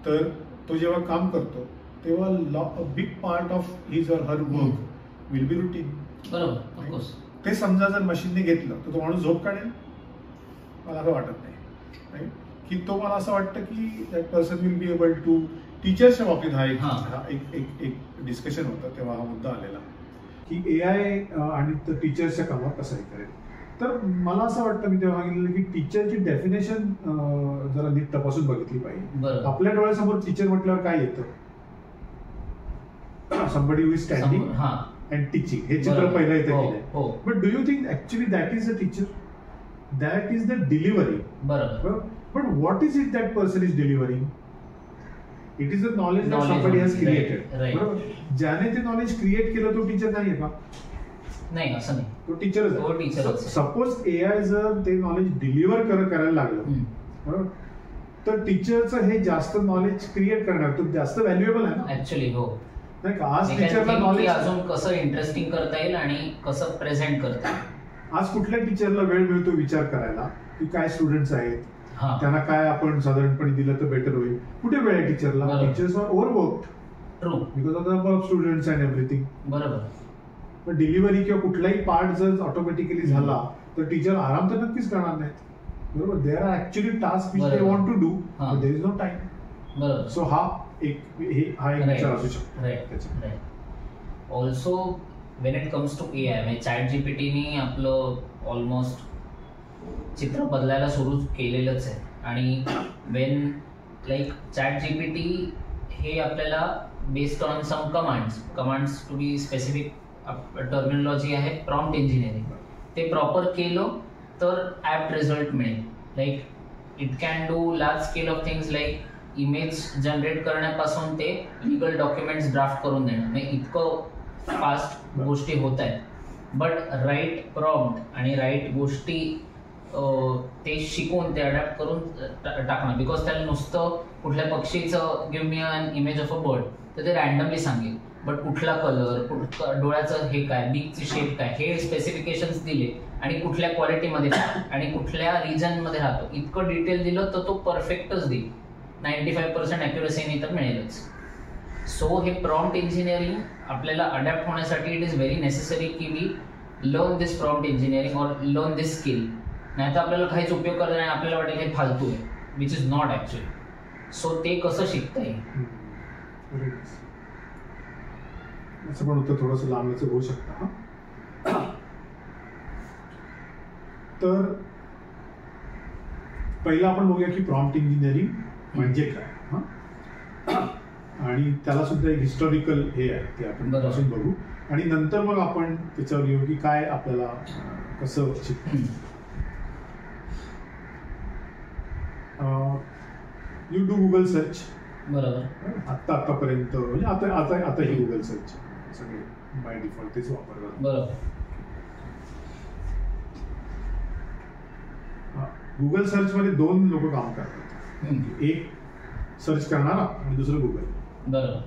तर तो जेव्हा काम करतो तेव्हा a big part of his or her work will be routine बरोबर. ते समजा जर मशीनने घेतलं तर तो माणूस झोप काढेल? मला असं वाटत नाही. राईट, की तो मला असं वाटतं की that person will be able to, टीचर्सच्या बाबतीत हा एक डिस्कशन होता तेव्हा हा मुद्दा आलेला की एआय आणि टीचर्सच्या कामावर कसं हे करेल. तर मला असं वाटतं, मी तेव्हा सांगितलं की टीचरची डेफिनेशन जरा नीट तपासून बघितली पाहिजे. आपल्या डोळ्यासमोर टीचर म्हटल्यावर काय येतं, somebody who is standing and teaching, हे चित्र पहिलं येतं की नाही. But do you think actually that is the teacher, that is the delivery. बरोबर. But what is it that person is delivering? It is the knowledge that somebody has created. बरोबर. ज्याने ते नॉलेज क्रिएट केलं तो टीचर नाहीये का? नाही, असं नाही, तो टीचरच. सपोज एआय जर ते नॉलेज डिलिव्हर करायला लागलं, बरोबर, तर टीचरचं हे जास्त नॉलेज क्रिएट करणार तो जास्त व्हॅल्युएबल आहे ना ऍक्च्युअली. हो, नाही का? आज टीचरला नॉलेज अजून कसं इंटरेस्टिंग करता येईल आणि कसं प्रेझेंट करता येईल. आज कुठल्या टीचरला वेळ मिळतो विचार करायला की काय स्टुडंट्स आहेत, त्यांना काय आपण साधारणपणे दिलं तर बेटर होईल. कुठे वेळ आहे टीचरला? Teachers are overworked. True. Because of the number of students and everything. बरोबर. पण डिलिव्हरी किंवा कुठलाही पार्ट जर ऑटोमॅटिकली झाला तर टीचर आराम तर नक्कीच करणार नाहीत. बरोबर. There are actually task which they want to do, but there is no time. बरोबर. सो हा एक विचार असू शकतो. Also when it comes to AI, म्हणजे चॅट जीपीटीने आपलं ऑलमोस्ट चित्र बदलायला सुरू केलेलंच आहे. आणि वेन लाईक चॅट जीपीटी हे आपल्याला based on some commands to be specific terminology आहे प्रॉम्प्ट इंजिनिअरिंग, ते प्रॉपर केलं तर ॲप्ट रिझल्ट मिळेल. Like it can do large scale of things like image generate करण्यापासून ते लिगल डॉक्युमेंट्स ड्राफ्ट करून देणं, म्हणजे इतकं फास्ट गोष्टी होत आहेत. बट राईट प्रॉम्प्ट आणि राईट गोष्टी ते शिकून ते अडॅप्ट करून टाकणं, बिकॉज त्याला नुसतं कुठल्या पक्षीचं give me an image of a bird तर ते रॅन्डमली सांगेल, बट कुठला कलर, डोळ्याचं हे काय, बीकची शेप काय, हे स्पेसिफिकेशन्स दिले आणि कुठल्या क्वालिटीमध्ये आणि कुठल्या रिजनमध्ये राहतो इतकं डिटेल दिलं तर तो परफेक्टच देईल. 95% ॲक्युरसीने तर मिळेलच. सो हे प्रॉम्प्ट इंजिनिअरिंग आपल्याला अडॅप्ट होण्यासाठी इट इज व्हेरी नेसेसरी की we learn this prompt engineering और लर्न दिस स्किल. नाही तर आपल्याला काहीच उपयोग करत नाही, आपल्याला वाटेल हे फालतू आहे, which is not actually. So ते कसं शिकता येईल असं पण होतं, थोडंसं लांबचं होऊ शकतं. तर पहिलं आपण बघूया की प्रॉम्प्ट इंजिनिअरिंग म्हणजे काय, आणि त्याला सुद्धा एक हिस्टॉरिकल हे आहे ते आपण पासून बघू, आणि नंतर मग आपण त्याच्यावर येऊ की काय आपल्याला कसं शिकतो. You do Google search. बरोबर. आतापर्यंत म्हणजे आता ही गुगल सर्च सगळे बाय डिफॉल्ट तेच वापरतात. बरोबर. गुगल सर्च मध्ये दोन लोक काम करतात, एक सर्च करणारा आणि दुसरं गुगल. बरोबर.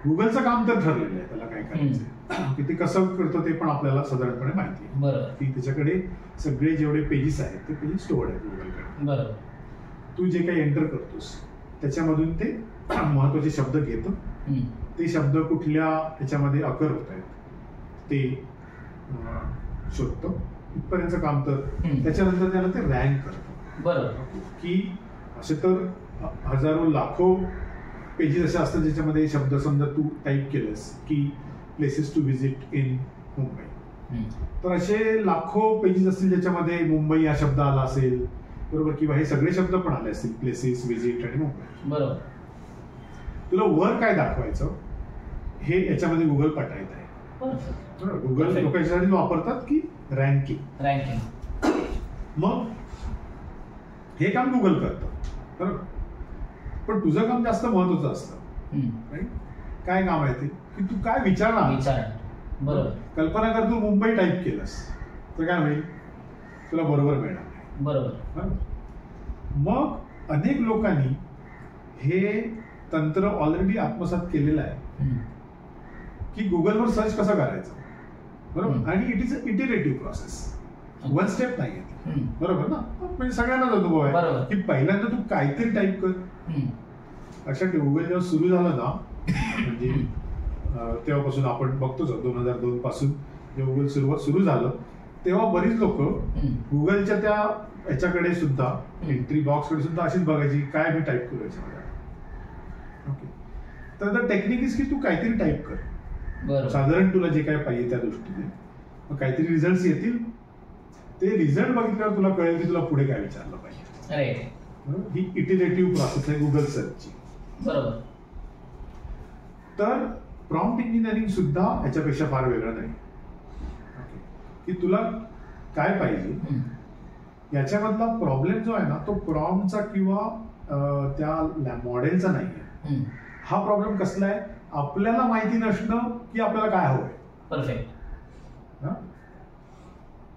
गुगलचं काम तर ठरलेलं आहे, त्याला काय करायचं की ते कसं करतं ते पण आपल्याला साधारणपणे माहिती आहे. बरोबर. की त्याच्याकडे सगळे जेवढे पेजेस आहेत ते पेजेस स्टोअर्ड आहेत गुगलकडे. बरोबर. तू जे काही एंटर करतोस त्याच्यामधून ते महत्वाचे शब्द घेतं, ते शब्द कुठल्या त्याच्यामध्ये अकर होत आहेत ते शोधतं, इथपर्यंत काम. तर त्याच्यानंतर त्याला ते रँक करतं. बरोबर. की असे तर हजारो लाखो पेजेस असे असतात ज्याच्यामध्ये शब्द समजा तू टाईप केलंस की places to visit in Mumbai, तर असे लाखो पेजेस असतील ज्याच्यामध्ये मुंबई हा शब्द आला असेल, बरोबर, किंवा हे सगळे शब्द पण आले असतील, प्लेसेस, व्हिजिट आणि मुंबई. बरोबर. तुला वर काय दाखवायचं हे याच्यामध्ये गुगल पटायत आहे. गुगल लोक याच्यासाठी वापरतात की रँकिंग. मग हे काम गुगल करतं, बरोबर, पण तुझं काम जास्त महत्वाचं असतं. राईट. काय काम आहे ते की तू काय विचारणार. बरोबर. कल्पना कर तू मुंबई टाईप केलंस तर काय होईल, तुला बरोबर मिळणार. बरोबर. मग अनेक लोकांनी हे तंत्र ऑलरेडी आत्मसात केलेलं आहे की गुगलवर सर्च कसं करायचं. बरोबर. आणि it is a iterative process, one step नाही आहे. बरोबर ना. म्हणजे सगळ्यांनाच अनुभव आहे की पहिल्यांदा तू काहीतरी टाईप कर. लक्षात ठेव, गुगल जेव्हा सुरू झालं ना, म्हणजे तेव्हापासून आपण बघतोच 2002 पासून जेव्हा गुगल सुरू झालं तेव्हा बरीच लोक गुगलच्या त्या याच्याकडे सुद्धा एंट्री बॉक्सकडे सुद्धा अशीच बघायची काय मी टाईप करू याच्यामध्ये. ओके, तर टेक्निक इज की तू काहीतरी टाईप कर, साधारण तुला जे काय पाहिजे त्या दृष्टीने, मग काहीतरी रिझल्ट येतील. ते रिझल्ट बघितल्यावर तुला कळेल की तुला पुढे काय विचारलं पाहिजे. ही इटरेटिव्ह प्रोसेस आहे गुगल सर्चची. बरोबर. तर प्रॉम्प्ट इंजिनिअरिंग सुद्धा याच्यापेक्षा फार वेगळं नाही. की तुला काय पाहिजे याच्यामधला प्रॉब्लेम जो आहे ना तो प्रॉम्प्टचा किंवा त्या मॉडेलचा नाहीये. हा प्रॉब्लेम कसला आहे, आपल्याला माहिती नसणं की आपल्याला काय हवंय. परफेक्ट.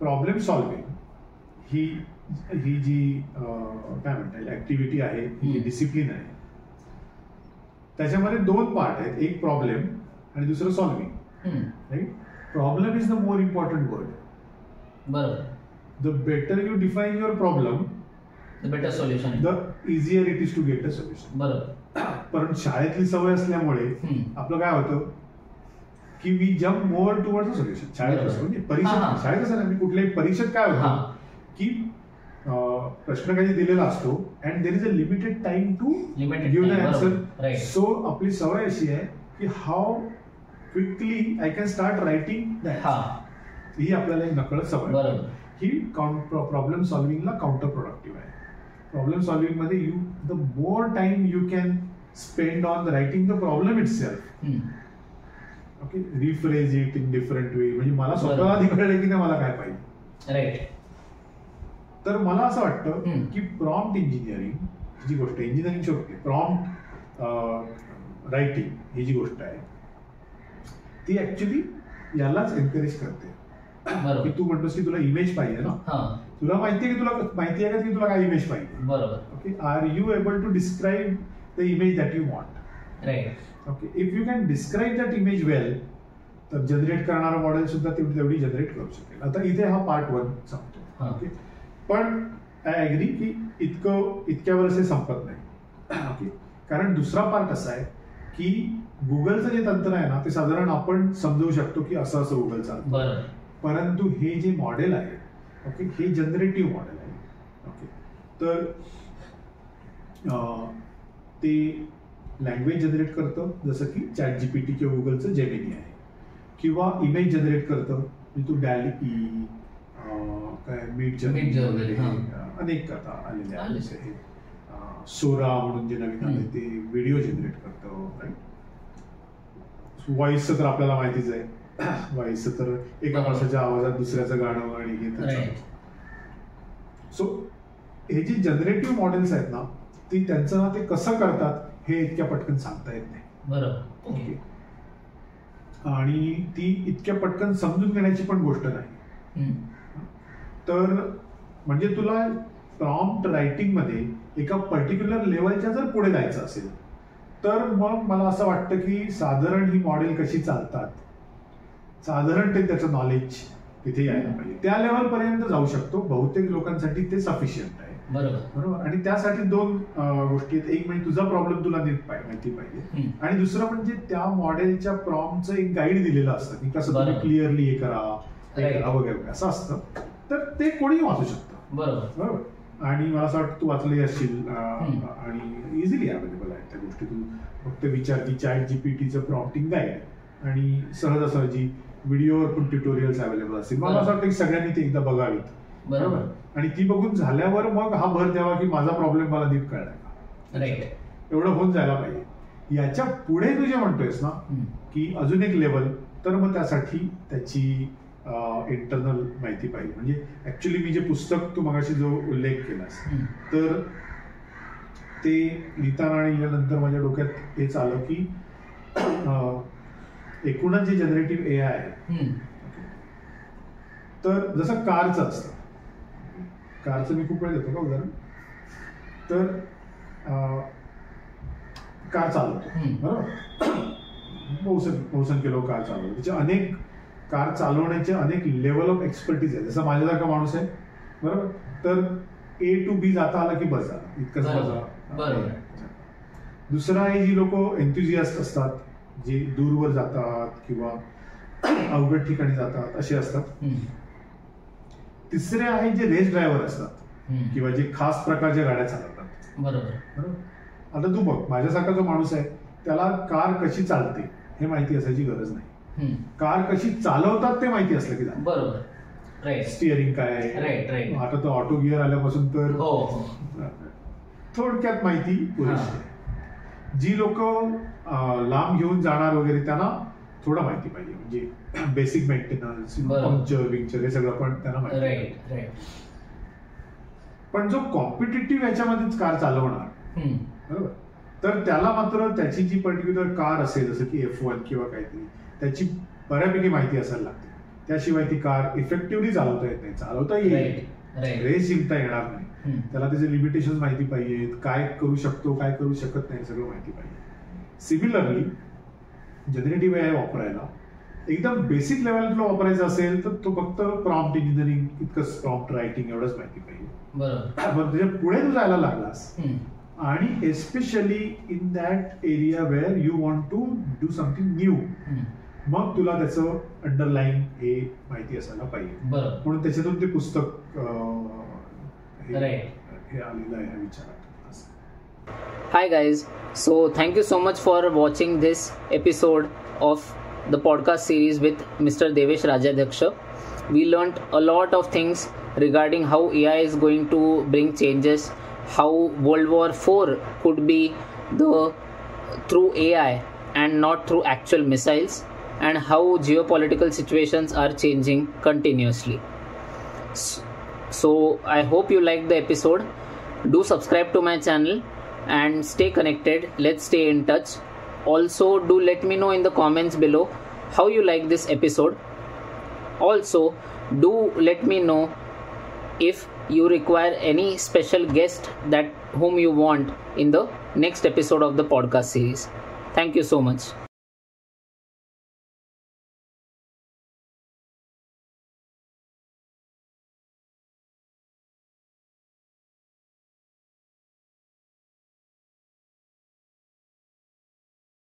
प्रॉब्लेम सॉल्व्हिंग ही जी काय म्हणता येईल ऍक्टिव्हिटी आहे, ही डिसिप्लिन आहे, त्याच्यामध्ये 2 पार्ट आहेत, एक प्रॉब्लेम आणि दुसरं solving. Right. Problem is the more important word. बरोबर. The better you define your problem, the better solution, the easier it is to get a solution. बरोबर. पण शाळेतली सवय असल्यामुळे आपलं काय होतं की we jump more towards a solution. शाळेत म्हणजे परीक्षेत, शाळेत असं नाही, कुठल्याही परीक्षेत काय होतं की प्रश्न काही दिलेला असतो and there is a limited time to give the answer. So आपली सवय अशी आहे की how quickly I can start writing that. ही आपल्याला एक नकळत सवय. ही प्रॉब्लेम सॉल्व्हिंगला काउंटर प्रोडक्टिव्ह आहे. प्रॉब्लेम सॉल्व्हिंग मध्ये you the more time you can spend on writing the problem itself. Okay, rephrase it in different way. म्हणजे मला स्वतःला आधी कळलं की नाही मला काय पाहिजे. राईट. तर मला असं वाटतं की प्रॉम्प्ट इंजिनिअरिंग ही जी गोष्ट आहे, इंजिनिअरिंग शेवटी प्रॉम्प्ट रायटिंग ही जी गोष्ट आहे ती ऍक्च्युली यालाच एनकरेज करते. की तू म्हणतोस की तुला इमेज पाहिजे ना, तुला माहितीये की माहिती आहे का की तुला काय इमेज पाहिजे. बरोबर. Okay, are you able to describe the image that you want. Right. Okay, if you can describe that image well तर जनरेट करणारा मॉडेल सुद्धा तेवढी जनरेट करू शकेल. आता इथे हा पार्ट 1 सांगतो. ओके, पण आय ऍग्री की इतक्यावर असे संपत नाही. ओके, कारण दुसरा पार्ट असा आहे की गुगलचं जे तंत्र आहे ना ते साधारण आपण समजवू शकतो की असं असं गुगल चालतं. परंतु हे जे मॉडेल आहे, ओके, हे जनरेटिव्ह मॉडेल आहे. ओके, तर ते लँग्वेज जनरेट करतं जसं की ChatGPT किंवा गुगलचं जेमिनी आहे, किंवा इमेज जनरेट करतं म्हणजे तू डॅली काय मिडजर्नी अनेक आता आलेले आहेत. सोरा म्हणून जे नवीन आले ते व्हिडिओ जनरेट करतं. राईट. व्हॉइसचं तर आपल्याला माहितीच आहे. व्हॉइसचं तर एका माणसाच्या आवाजात दुसऱ्याचं गाणं आणि हे. सो हे जे जनरेटिव्ह मॉडेल्स आहेत ना ती त्यांचं ना ते कसं करतात हे इतक्या पटकन सांगता येत नाही. बरोबर. ओके, आणि ती इतक्या पटकन समजून घेण्याची पण गोष्ट नाही. तर म्हणजे तुला प्रॉम्प्ट रायटिंग मध्ये एका पर्टिक्युलर लेवलच्या जर पुढे जायचं असेल तर मग मला असं वाटतं की साधारण ही मॉडेल कशी चालतात, साधारण ते त्याचं नॉलेज तिथे यायला पाहिजे. त्या लेवल पर्यंत जाऊ शकतो. बहुतेक लोकांसाठी ते सफिशियंट आहे. बरोबर. आणि त्यासाठी 2 गोष्टी आहेत. एक म्हणजे तुझा प्रॉब्लेम तुला नीट माहिती पाहिजे, आणि दुसरं म्हणजे त्या मॉडेलच्या प्रॉम्प्टचं एक गाईड दिलेलं असतं की कसं तुम्ही क्लिअरली हे करा वगैरे असं असतं. तर ते कोणीही वाचू शकतं. बरोबर. आणि मला असं वाटतं तू वाचले असशील आणि इझिली अवेलेबल आहे त्या गोष्टी. तू फक्त विचार की ChatGPTचं प्रॉम्प्टिंग गाईड आणि सहजासहजी व्हिडिओवर पण ट्युटोरियल्स अवेलेबल असतील. मला असं वाटतं की सगळ्यांनी ते एकदा बघावीत. बरोबर. आणि ती बघून झाल्यावर मग हा भर द्यावा की माझा प्रॉब्लेम मला नीट कळलाय का. राईट. एवढं होऊन जायला पाहिजे. याच्या पुढे तू जे म्हणतोयस ना की अजून एक लेवल, तर मग त्यासाठी त्याची इंटरनल माहिती पाहिजे. म्हणजे ऍक्च्युली मी जे पुस्तक तू मगाशी जो उल्लेख केलास तर ते लिहिताना आणि लिहिल्यानंतर माझ्या डोक्यात हेच आलं की एकूणच जे जनरेटिव्ह AI आहे तर जसं कारचं असतं. कारचं मी खूप वेळ देतो का उदाहरण. तर कार चालवतो, बरोबर, बहुसंख्य किलो कार चालवतो. त्याचे अनेक कार चालवण्याचे अनेक लेवल ऑफ एक्सपर्टीज आहे. जसं माझ्यासारखा माणूस आहे, बरोबर, तर A to B जाता आला की बस झाला, इतकंच बस. दुसरा आहे जी लोक एन्थुझियास्ट असतात, जे दूरवर जातात किंवा अवघड ठिकाणी जातात असे असतात. तिसरे आहे जे रेस ड्रायव्हर असतात किंवा जे खास प्रकारच्या गाड्या चालवतात. बरोबर. आता तू बघ, माझ्यासारखा जो माणूस आहे त्याला कार कशी चालते हे माहिती असायची गरज नाही. कार कशी चालवतात ते माहिती असलं की झालं. बरोबर. स्टिअरिंग काय, आता तर ऑटो गिअर आल्यापासून तर थोडक्यात माहिती पुरेशी आहे. जी लोक लांब घेऊन जाणार वगैरे त्यांना थोडं माहिती पाहिजे, म्हणजे बेसिक मेंटेनन्स, पंक्चर विंक्चर हे सगळं पण त्यांना माहिती. पण जो कॉम्पिटिटिव्ह याच्यामध्येच कार चालवणार, बरोबर, तर त्याला मात्र त्याची जी पर्टिक्युलर कार असेल, जसं की F1 किंवा काहीतरी, त्याची बऱ्यापैकी माहिती असायला लागते. त्याशिवाय ती कार इफेक्टिव्हली चालवता येत नाही. चालवता येईल, रेस जिंकता येणार नाही. त्याला त्याचे लिमिटेशन माहिती पाहिजेत, काय करू शकतो काय करू शकत नाही सगळं माहिती पाहिजे. सिमिलरली जनरेटिव्ह AI वापरायला एकदम बेसिक लेवल तुला वापरायचं असेल तर तो फक्त प्रॉम्प्ट इंजिनिअरिंग इतकंच, प्रॉम्प्ट रायटिंग एवढंच माहिती पाहिजे. पण त्याच्या पुढे तू जायला लागलास आणि especially in that area where you want to do something new, मग तुला त्याचं अंडरलाईन हे माहिती असायला पाहिजे. म्हणून त्याच्यातून ते पुस्तक हे आलेलं आहे विचारात. Hi guys, so thank you so much for watching this episode of the podcast series with Mr. Devesh Rajadhyaksha. We learnt a lot of things regarding how AI is going to bring changes, how World War IV could be through AI and not through actual missiles, and how geopolitical situations are changing continuously. So I hope you liked the episode. Do subscribe to my channel and stay connected. Let's stay in touch. Also, do let me know in the comments below how you like this episode. Also, do let me know if you require any special guest that whom you want in the next episode of the podcast series. Thank you so much.